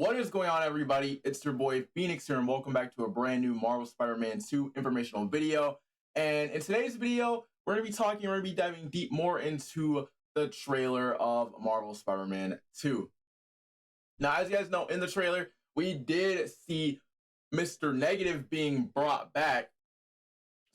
What is going on, everybody? It's your boy Phoenix here, and welcome back to a brand new Marvel Spider-Man 2 informational video. And in today's video, we're going to be diving deep more into the trailer of Marvel Spider-Man 2. Now, as you guys know, in the trailer, we did see Mr. Negative being brought back.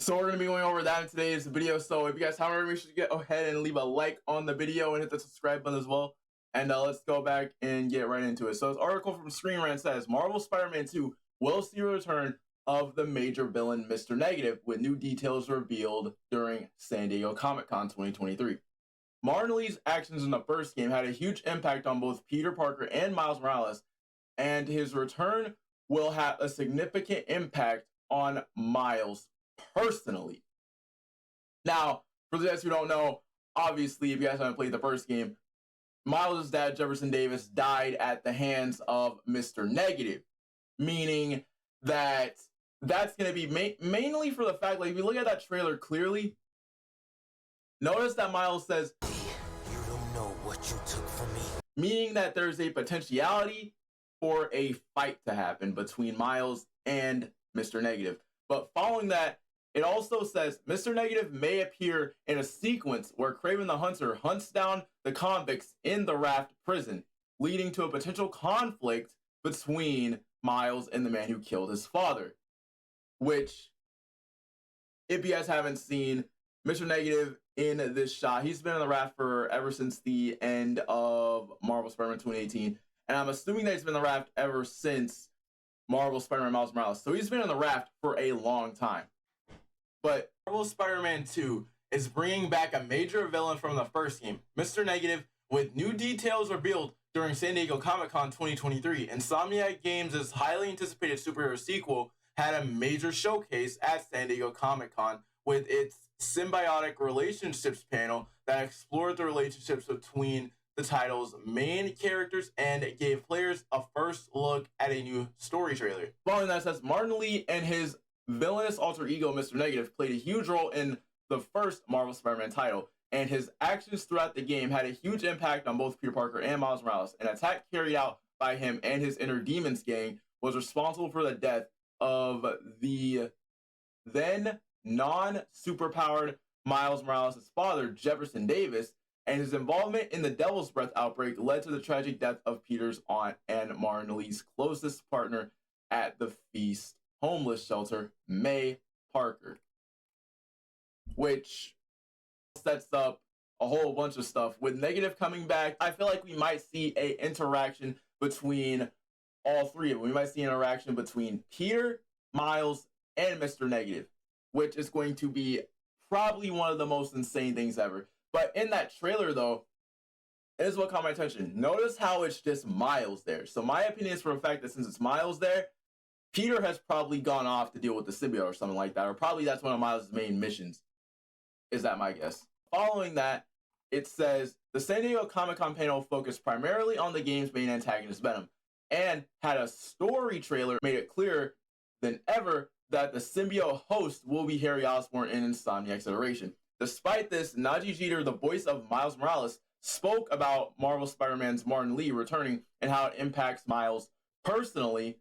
So we're going to be going over that in today's video. So if you guys haven't already, make sure to go ahead and leave a like on the video and hit the subscribe button as well. And let's go back and get right into it. So this article from Screen Rant says, Marvel Spider-Man 2 will see a return of the major villain Mr. Negative, with new details revealed during San Diego Comic-Con 2023. Martin Li's actions in the first game had a huge impact on both Peter Parker and Miles Morales, and his return will have a significant impact on Miles personally. Now, for those who don't know, obviously, if you guys haven't played the first game, Miles' dad, Jefferson Davis, died at the hands of Mr. Negative, meaning that that's going to be mainly for the fact, like, if you look at that trailer clearly, notice that Miles says, "You don't know what you took from me," meaning that there's a potentiality for a fight to happen between Miles and Mr. Negative. But following that, it also says Mr. Negative may appear in a sequence where Kraven the Hunter hunts down the convicts in the Raft prison, leading to a potential conflict between Miles and the man who killed his father. Which, if you guys haven't seen Mr. Negative in this shot, he's been in the Raft for ever since the end of Marvel Spider-Man 2018. And I'm assuming that he's been in the Raft ever since Marvel Spider-Man Miles Morales. So he's been in the Raft for a long time. But Marvel Spider-Man 2 is bringing back a major villain from the first game, Mr. Negative, with new details revealed during San Diego Comic-Con 2023. Insomniac Games' highly anticipated superhero sequel had a major showcase at San Diego Comic-Con with its symbiotic relationships panel that explored the relationships between the title's main characters and gave players a first look at a new story trailer. Following that, says Martin Li and his villainous alter ego, Mr. Negative, played a huge role in the first Marvel Spider-Man title, and his actions throughout the game had a huge impact on both Peter Parker and Miles Morales. An attack carried out by him and his Inner Demons gang was responsible for the death of the then non-superpowered Miles Morales' father, Jefferson Davis, and his involvement in the Devil's Breath outbreak led to the tragic death of Peter's aunt and Martin Li's closest partner at the Feast homeless shelter, May Parker, which sets up a whole bunch of stuff. With Negative coming back, I feel like we might see a interaction between all three of them. We might see an interaction between Peter, Miles, and Mr. Negative, which is going to be probably one of the most insane things ever. But in that trailer, though, this is what caught my attention. Notice how it's just Miles there. So my opinion is for the fact that since it's Miles there, Peter has probably gone off to deal with the symbiote or something like that, or probably that's one of Miles' main missions. Is that my guess? Following that, it says the San Diego Comic-Con panel focused primarily on the game's main antagonist, Venom, and had a story trailer made it clearer than ever that the symbiote host will be Harry Osborn in Insomniac's iteration. Despite this, Nadji Jeter, the voice of Miles Morales, spoke about Marvel Spider-Man's Martin Li returning and how it impacts Miles personally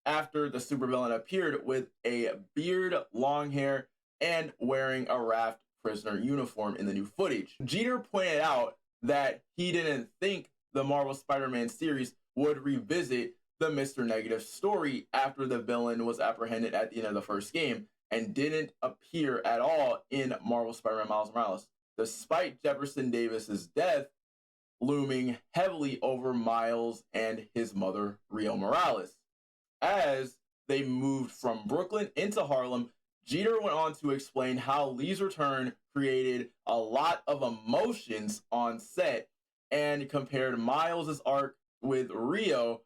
after the supervillain appeared with a beard, long hair, and wearing a Raft prisoner uniform in the new footage. Jeter pointed out that he didn't think the Marvel Spider-Man series would revisit the Mr. Negative story after the villain was apprehended at the end of the first game and didn't appear at all in Marvel Spider-Man Miles Morales, despite Jefferson Davis's death looming heavily over Miles and his mother, Rio Morales. As they moved from Brooklyn into Harlem, Jeter went on to explain how Li's return created a lot of emotions on set and compared Miles' arc with Rio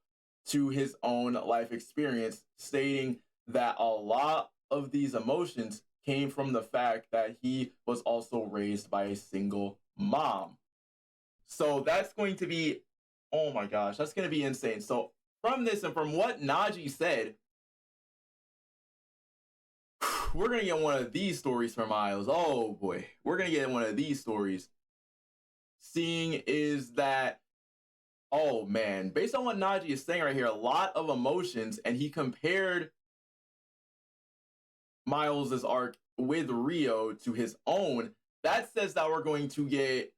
to his own life experience, stating that a lot of these emotions came from the fact that he was also raised by a single mom. So that's going to be, oh my gosh, that's going to be insane. So from this and from what Nadji said, we're going to get one of these stories from Miles. Oh boy, we're going to get one of these stories. Seeing is that Oh man, based on what Najee is saying right here, a lot of emotions, and he compared Miles's arc with Rio to his own. That says that we're going to get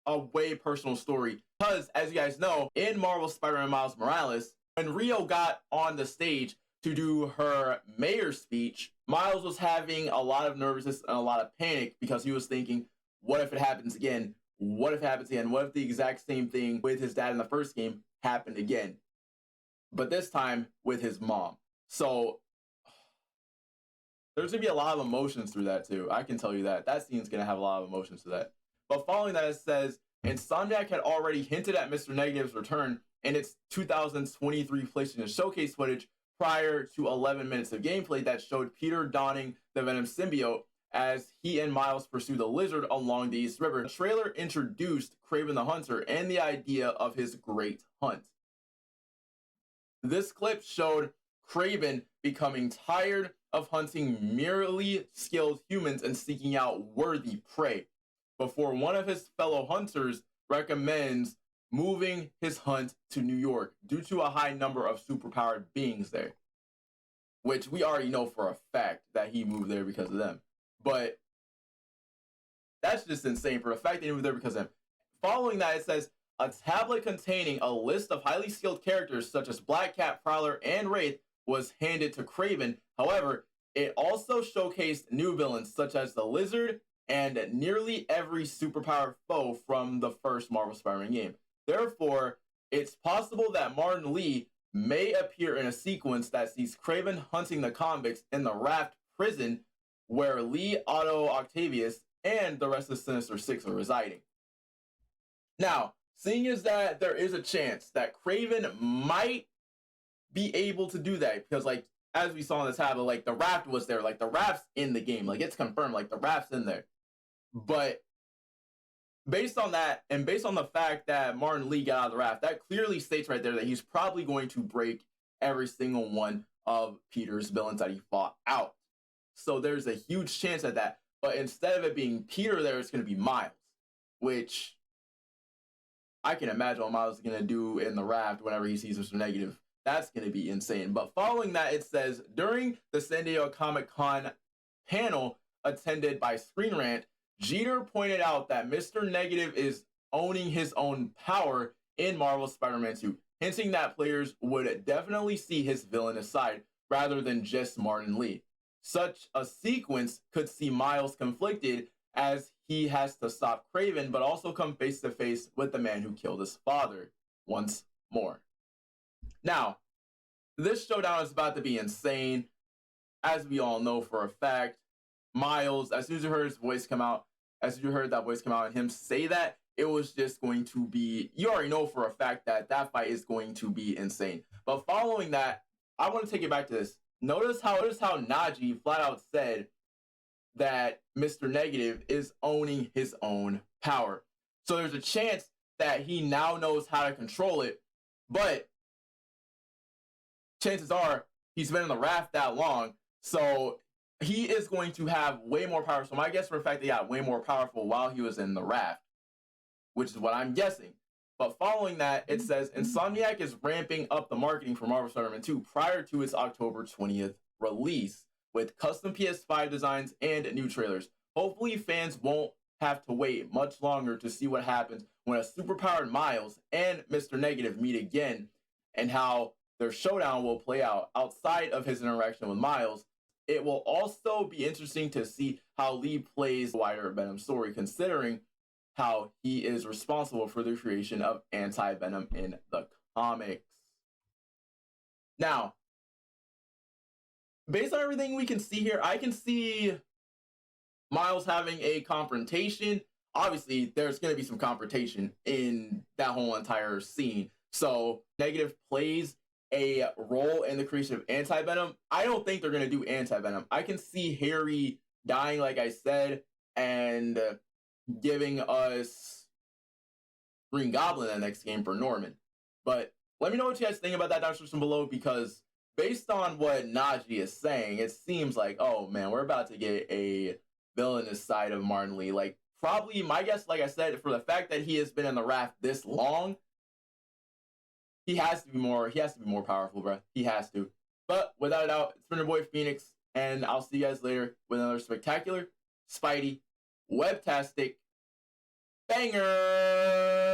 a way personal story. Because, as you guys know, in Marvel Spider-Man Miles Morales, when Rio got on the stage to do her mayor speech, Miles was having a lot of nervousness and a lot of panic because he was thinking, what if it happens again? What if it happens again? What if the exact same thing with his dad in the first game happened again? But this time with his mom. So there's going to be a lot of emotions through that too. I can tell you that. That scene's going to have a lot of emotions to that. But following that, it says, Insomniac had already hinted at Mr. Negative's return in its 2023 PlayStation Showcase footage prior to 11 minutes of gameplay that showed Peter donning the Venom symbiote as he and Miles pursue the Lizard along the East River. The trailer introduced Kraven the Hunter and the idea of his great hunt. This clip showed Kraven becoming tired of hunting merely skilled humans and seeking out worthy prey, before one of his fellow hunters recommends moving his hunt to New York due to a high number of superpowered beings there, which we already know for a fact that he moved there because of them. But that's just insane for a fact that he moved there because of them. Following that, it says, a tablet containing a list of highly skilled characters such as Black Cat, Prowler, and Wraith was handed to Kraven. However, it also showcased new villains such as the Lizard and nearly every superpowered foe from the first Marvel Spider-Man game. Therefore, it's possible that Martin Lee may appear in a sequence that sees Kraven hunting the convicts in the Raft prison where Lee, Otto, Octavius, and the rest of Sinister Six are residing. Now, seeing as that there is a chance that Kraven might be able to do that, because like as we saw in the tablet, like the Raft was there, like the Raft's in the game, like it's confirmed, like the Raft's in there. But based on that, and based on the fact that Martin Lee got out of the Raft, that clearly states right there that he's probably going to break every single one of Peter's villains that he fought out. So there's a huge chance at that. But instead of it being Peter there, it's going to be Miles, which I can imagine what Miles is going to do in the Raft whenever he sees Mr. Negative. That's going to be insane. But following that, it says, during the San Diego Comic-Con panel attended by Screen Rant, Jeter pointed out that Mr. Negative is owning his own power in Marvel Spider-Man 2, hinting that players would definitely see his villainous side rather than just Martin Lee. Such a sequence could see Miles conflicted as he has to stop Kraven, but also come face to face with the man who killed his father once more. Now, this showdown is about to be insane. As we all know for a fact, Miles, as soon as you heard his voice come out, as you heard that voice come out and him say that, it was just going to be, you already know for a fact that that fight is going to be insane. But following that, I want to take it back to this. Notice how Najee flat out said that Mr. Negative is owning his own power. So there's a chance that he now knows how to control it, but chances are he's been in the Raft that long, so he is going to have way more power. So my guess for a fact, he got way more powerful while he was in the Raft, which is what I'm guessing. But following that, it says Insomniac is ramping up the marketing for Marvel Spider-Man 2 prior to its October 20th release with custom PS5 designs and new trailers. Hopefully fans won't have to wait much longer to see what happens when a superpowered Miles and Mr. Negative meet again and how their showdown will play out outside of his interaction with Miles. It will also be interesting to see how Lee plays the wider Venom story, considering how he is responsible for the creation of Anti-Venom in the comics. Now, based on everything we can see here, I can see Miles having a confrontation. Obviously, there's going to be some confrontation in that whole entire scene. So, Negative plays a role in the creation of Anti-Venom. I don't think they're going to do Anti-Venom. I can see Harry dying, like I said, and giving us Green Goblin in the next game for Norman. But let me know what you guys think about that down in the description below, because based on what Najee is saying, it seems like, oh man, we're about to get a villainous side of Martin Lee. Like, probably, my guess, like I said, for the fact that he has been in the Raft this long, he has to be more powerful, bro. He has to. But without a doubt, it's been your boy Phoenix, and I'll see you guys later with another spectacular, Spidey, webtastic banger.